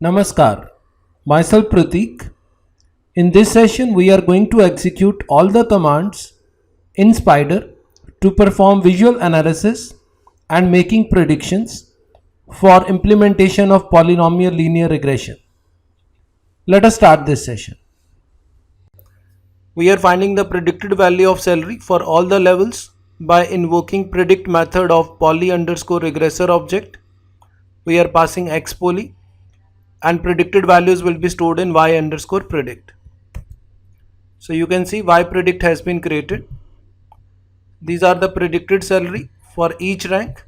Namaskar, myself Pratik. In this session, we are going to execute all the commands in Spider to perform visual analysis and making predictions for implementation of polynomial linear regression. Let us start this session. We are finding the predicted value of salary for all the levels by invoking predict method of poly_regressor object. We are passing xpoly and predicted values will be stored in y_predict. So you can see y_predict has been created. These are the predicted salary for each rank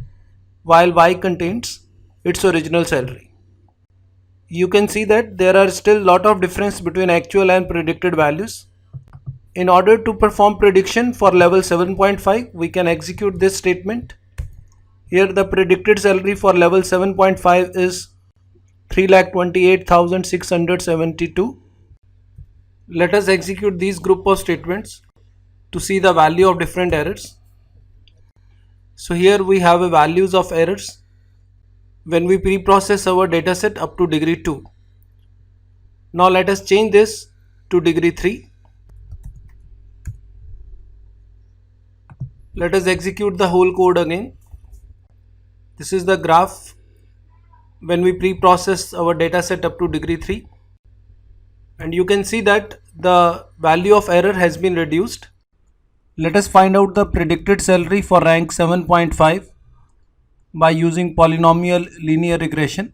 while y contains its original salary. You can see that there are still lot of difference between actual and predicted values. In order to perform prediction for level 7.5, we can execute this statement. Here the predicted salary for level 7.5 is 3,28,672. Let us execute these group of statements to see the value of different errors. So here we have a values of errors when we pre-process our dataset up to degree 2. Now let us change this to degree 3. Let us execute the whole code again. This is the graph when we pre-process our dataset up to degree 3. And you can see that the value of error has been reduced. Let us find out the predicted salary for rank 7.5 by using polynomial linear regression.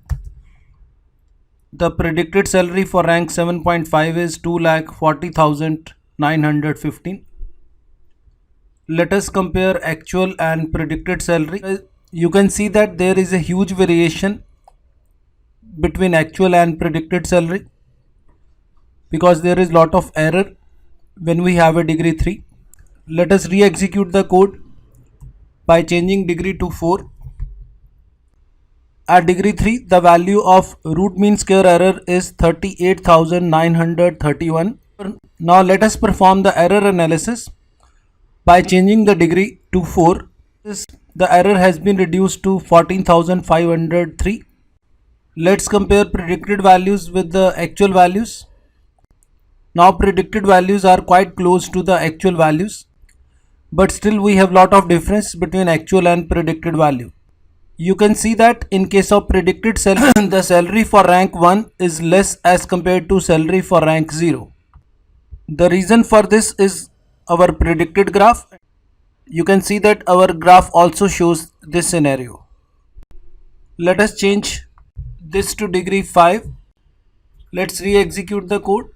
The predicted salary for rank 7.5 is 2,40,915. Let us compare actual and predicted salary. You can see that there is a huge variation between actual and predicted salary because there is lot of error when we have a degree 3. Let us re-execute the code by changing degree to 4. At degree 3, the value of root mean square error is 38,931. Now let us perform the error analysis by changing the degree to 4. The error has been reduced to 14,503. Let's compare predicted values with the actual values. Now predicted values are quite close to the actual values, but still we have lot of difference between actual and predicted value. You can see that in case of predicted salary, the salary for rank 1 is less as compared to salary for rank 0. The reason for this is our predicted graph. You can see that our graph also shows this scenario. Let us change this to degree 5. Let's re-execute the code.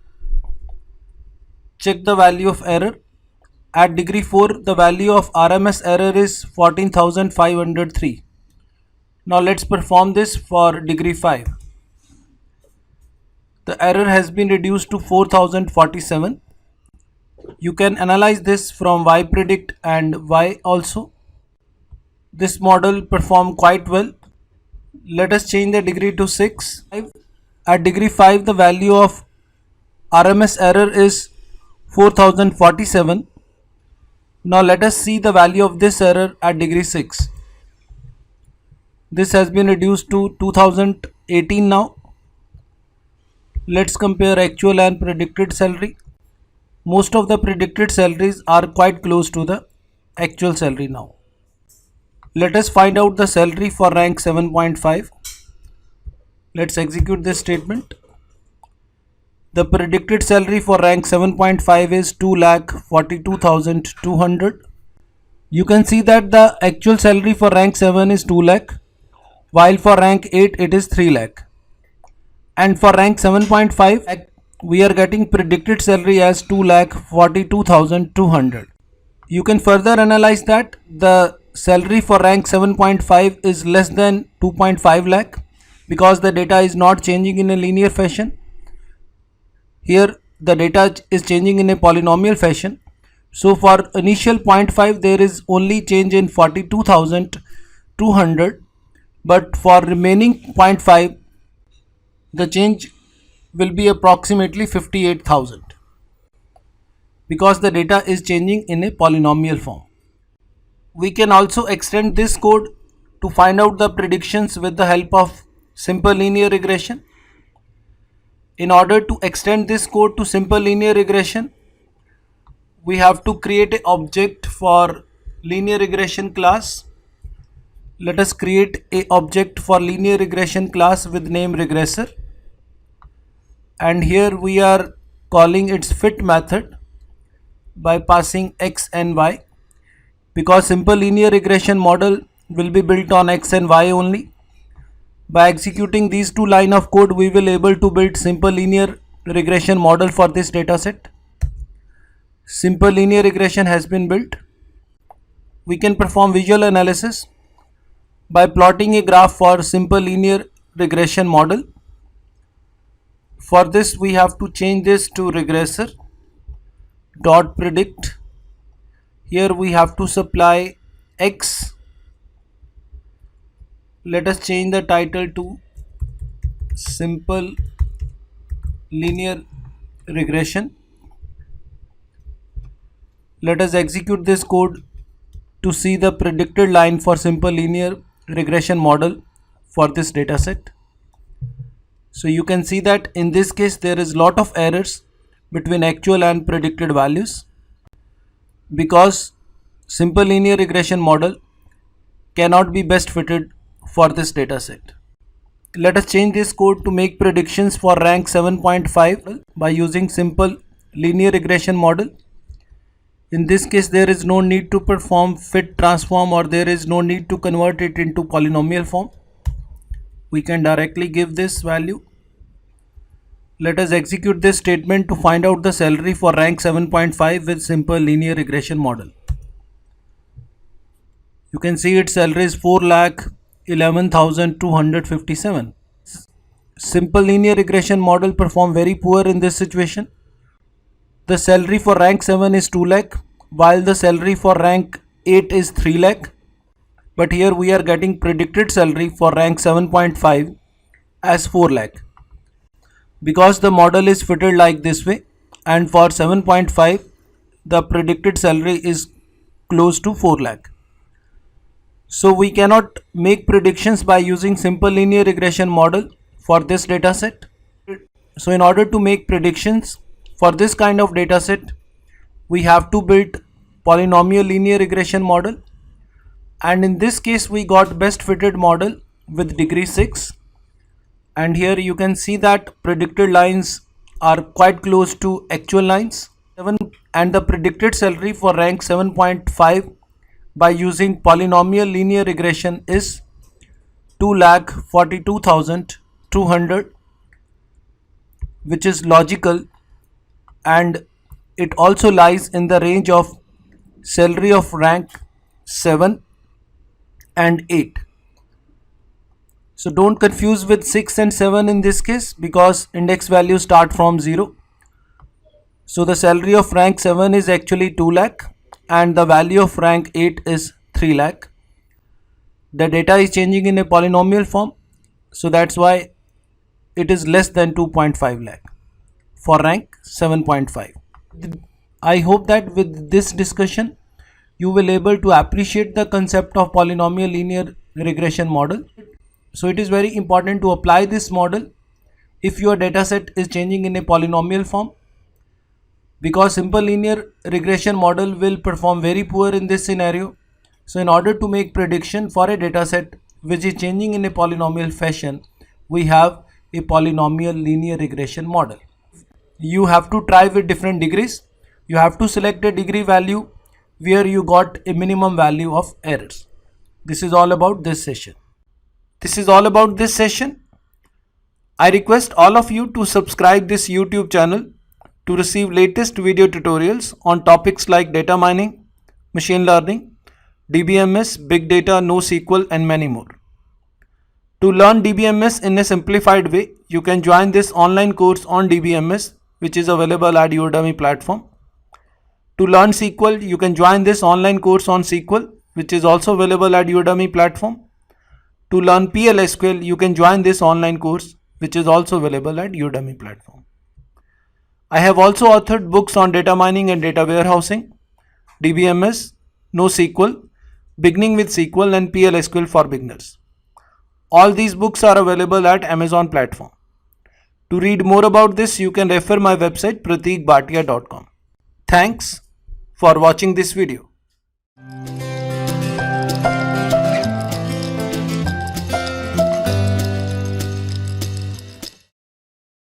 Check the value of error. At degree 4, the value of RMS error is 14,503. Now let's perform this for degree 5. The error has been reduced to 4,047. You can analyze this from y_predict and y also. This model performed quite well. Let us change the degree to 6. At degree 5, the value of RMS error is 4047. Now let us see the value of this error at degree 6. This has been reduced to 2018 now. Let's compare actual and predicted salary. Most of the predicted salaries are quite close to the actual salary now. Let us find out the salary for rank 7.5. Let's execute this statement. The predicted salary for rank 7.5 is 2,42,200. You can see that the actual salary for rank 7 is 2 lakh, while for rank 8 it is 3 lakh. And for rank 7.5 we are getting predicted salary as 2,42,200. You can further analyze that the salary for rank 7.5 is less than 2.5 lakh because the data is not changing in a linear fashion. Here the data is changing in a polynomial fashion. So for initial 0.5 there is only change in 42,200, but for remaining 0.5 the change will be approximately 58,000 because the data is changing in a polynomial form. We can also extend this code to find out the predictions with the help of simple linear regression. In order to extend this code to simple linear regression, we have to create an object for linear regression class. Let us create a object for linear regression class with name regressor, and here we are calling its fit method by passing x and y, because simple linear regression model will be built on x and y only. By executing these two lines of code, we will able to build simple linear regression model for this dataset. Simple linear regression has been built. We can perform visual analysis by plotting a graph for simple linear regression model. For this, we have to change this to regressor dot predict. Here we have to supply x. Let us change the title to simple linear regression. Let us execute this code to see the predicted line for simple linear regression model for this dataset. So you can see that in this case there is lot of errors between actual and predicted values, because simple linear regression model cannot be best fitted for this dataset. Let us change this code to make predictions for rank 7.5 by using simple linear regression model. In this case, there is no need to perform fit transform, or there is no need to convert it into polynomial form. We can directly give this value. Let us execute this statement to find out the salary for rank 7.5 with simple linear regression model. You can see its salary is 4,11,257. Simple linear regression model perform very poor in this situation. The salary for rank 7 is 2 lakh, while the salary for rank 8 is 3 lakh. But here we are getting predicted salary for rank 7.5 as 4 lakh. Because the model is fitted like this way, and for 7.5 the predicted salary is close to 4 lakh. So we cannot make predictions by using simple linear regression model for this dataset. So in order to make predictions for this kind of dataset, we have to build polynomial linear regression model, and in this case we got best fitted model with degree 6, and here you can see that predicted lines are quite close to actual lines. And the predicted salary for rank 7.5 by using polynomial linear regression is 2,42,200, which is logical, and it also lies in the range of salary of rank 7 and 8. So don't confuse with 6 and 7 in this case, because index values start from 0. So the salary of rank 7 is actually 2 lakh and the value of rank 8 is 3 lakh. The data is changing in a polynomial form, so that's why it is less than 2.5 lakh for rank 7.5. I hope that with this discussion you will able to appreciate the concept of polynomial linear regression model. So it is very important to apply this model if your dataset is changing in a polynomial form, because simple linear regression model will perform very poor in this scenario. So in order to make prediction for a dataset which is changing in a polynomial fashion, we have a polynomial linear regression model. You have to try with different degrees. You have to select a degree value where you got a minimum value of errors. This is all about this session. I request all of you to subscribe this YouTube channel to receive latest video tutorials on topics like data mining, machine learning, DBMS, big data, NoSQL, and many more. To learn DBMS in a simplified way, you can join this online course on DBMS, which is available at Udemy platform. To learn SQL, you can join this online course on SQL, which is also available at Udemy platform. To learn PLSQL, you can join this online course, which is also available at Udemy platform. I have also authored books on data mining and data warehousing, DBMS, NoSQL, beginning with SQL, and PLSQL for beginners. All these books are available at Amazon platform. To read more about this, you can refer my website prateekbhatia.com. Thanks for watching this video.